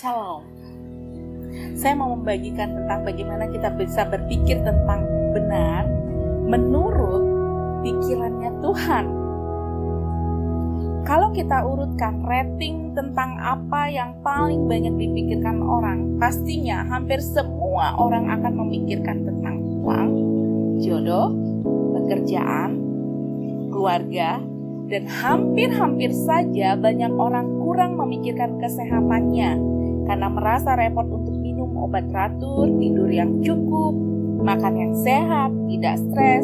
Shalom. Saya mau membagikan tentang bagaimana kita bisa berpikir tentang benar menurut pikirannya Tuhan. Kalau kita urutkan rating tentang apa yang paling banyak dipikirkan orang, pastinya hampir semua orang akan memikirkan tentang uang, jodoh, pekerjaan, keluarga, dan hampir-hampir saja banyak orang kurang memikirkan kesehatannya karena merasa repot untuk minum obat teratur, tidur yang cukup, makan yang sehat, tidak stres,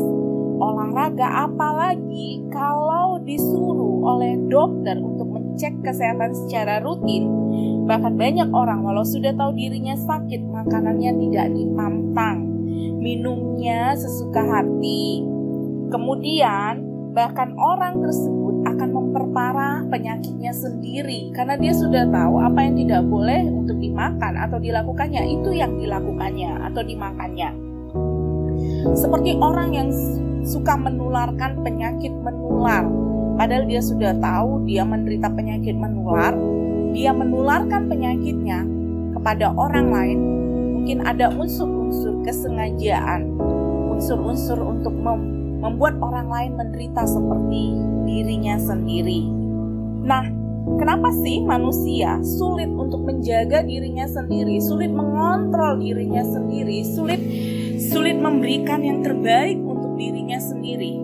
olahraga, apalagi kalau disuruh oleh dokter untuk mengecek kesehatan secara rutin. Bahkan banyak orang walau sudah tahu dirinya sakit, makanannya tidak dipantang, minumnya sesuka hati. Kemudian bahkan orang tersebut akan memperparah penyakitnya sendiri karena dia sudah tahu apa yang tidak boleh untuk dimakan atau dilakukannya, itu yang dilakukannya atau dimakannya. Seperti orang yang suka menularkan penyakit menular, padahal dia sudah tahu dia menderita penyakit menular, dia menularkan penyakitnya kepada orang lain. Mungkin ada unsur-unsur kesengajaan, unsur-unsur untuk membuat orang lain menderita seperti dirinya sendiri. Nah, kenapa sih manusia sulit untuk menjaga dirinya sendiri, sulit mengontrol dirinya sendiri, sulit memberikan yang terbaik untuk dirinya sendiri?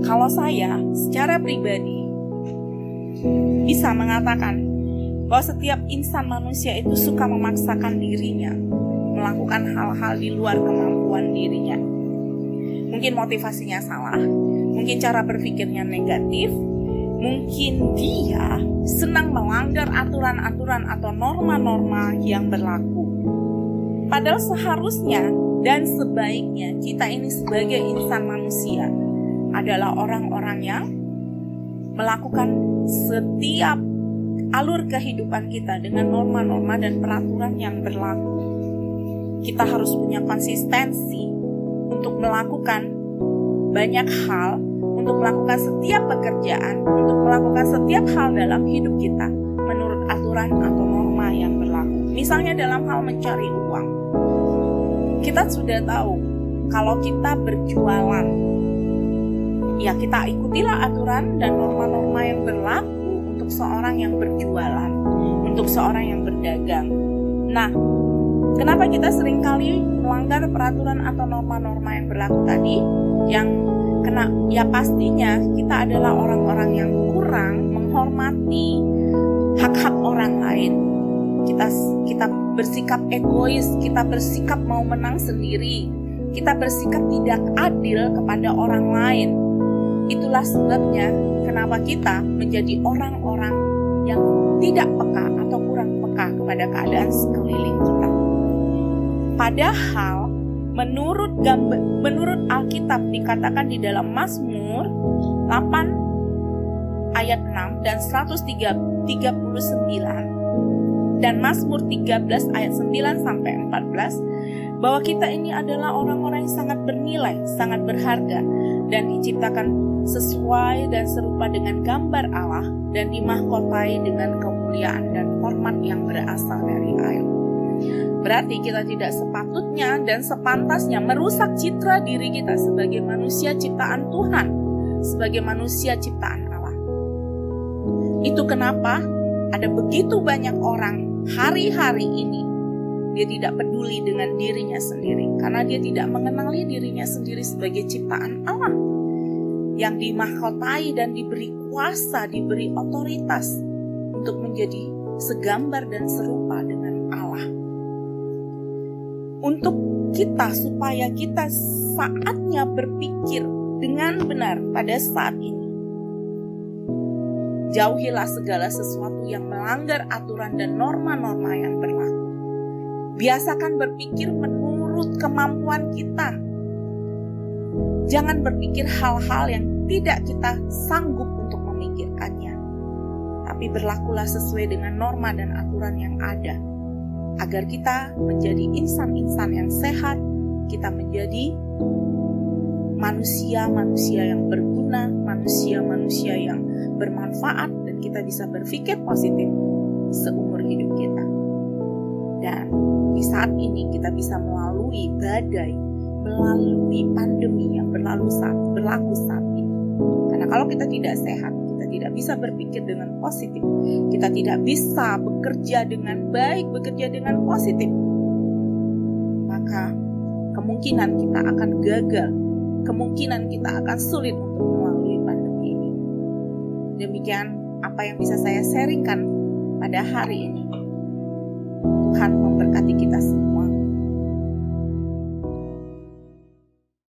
Kalau saya secara pribadi bisa mengatakan bahwa setiap insan manusia itu suka memaksakan dirinya melakukan hal-hal di luar kemampuan dirinya. Mungkin motivasinya salah, mungkin cara berpikirnya negatif, mungkin dia senang melanggar aturan-aturan atau norma-norma yang berlaku. Padahal seharusnya dan sebaiknya kita ini sebagai insan manusia adalah orang-orang yang melakukan setiap alur kehidupan kita dengan norma-norma dan peraturan yang berlaku. Kita harus punya konsistensi untuk melakukan banyak hal, untuk melakukan setiap pekerjaan, untuk melakukan setiap hal dalam hidup kita menurut aturan atau norma yang berlaku. Misalnya dalam hal mencari uang, kita sudah tahu kalau kita berjualan, ya kita ikutilah aturan dan norma-norma yang berlaku untuk seorang yang berjualan, untuk seorang yang berdagang. Nah, kenapa kita seringkali melanggar peraturan atau norma-norma yang berlaku tadi? Ya pastinya kita adalah orang-orang yang kurang menghormati hak-hak orang lain. Kita bersikap egois, kita bersikap mau menang sendiri, kita bersikap tidak adil kepada orang lain. Itulah sebabnya kenapa kita menjadi orang-orang yang tidak peka atau kurang peka kepada keadaan sekeliling kita. Padahal menurut Alkitab dikatakan di dalam Mazmur 8 ayat 6 dan 139 dan Mazmur 13 ayat 9 sampai 14 bahwa kita ini adalah orang-orang yang sangat bernilai, sangat berharga dan diciptakan sesuai dan serupa dengan gambar Allah dan dimahkotai dengan kemuliaan dan hormat yang berasal dari Allah. Berarti kita tidak sepatutnya dan sepantasnya merusak citra diri kita sebagai manusia ciptaan Tuhan, sebagai manusia ciptaan Allah. Itu kenapa ada begitu banyak orang hari-hari ini dia tidak peduli dengan dirinya sendiri, karena dia tidak mengenali dirinya sendiri sebagai ciptaan Allah yang dimahkotai dan diberi kuasa, diberi otoritas untuk menjadi segambar dan serupa dengan Allah. Untuk kita, supaya kita saatnya berpikir dengan benar pada saat ini. Jauhilah segala sesuatu yang melanggar aturan dan norma-norma yang berlaku. Biasakan berpikir menurut kemampuan kita. Jangan berpikir hal-hal yang tidak kita sanggup untuk memikirkannya. Tapi berlakulah sesuai dengan norma dan aturan yang ada. Agar kita menjadi insan-insan yang sehat, kita menjadi manusia-manusia yang berguna, manusia-manusia yang bermanfaat, dan kita bisa berpikir positif seumur hidup kita. saat ini kita bisa melalui badai, melalui pandemi yang berlaku saat ini. Karena kalau kita tidak sehat, kita tidak bisa berpikir dengan positif, kita tidak bisa bekerja dengan baik, bekerja dengan positif, maka kemungkinan kita akan gagal, kemungkinan kita akan sulit untuk melalui pandemi ini. Demikian apa yang bisa saya sharingkan pada hari ini. Tuhan memberkati kita semua.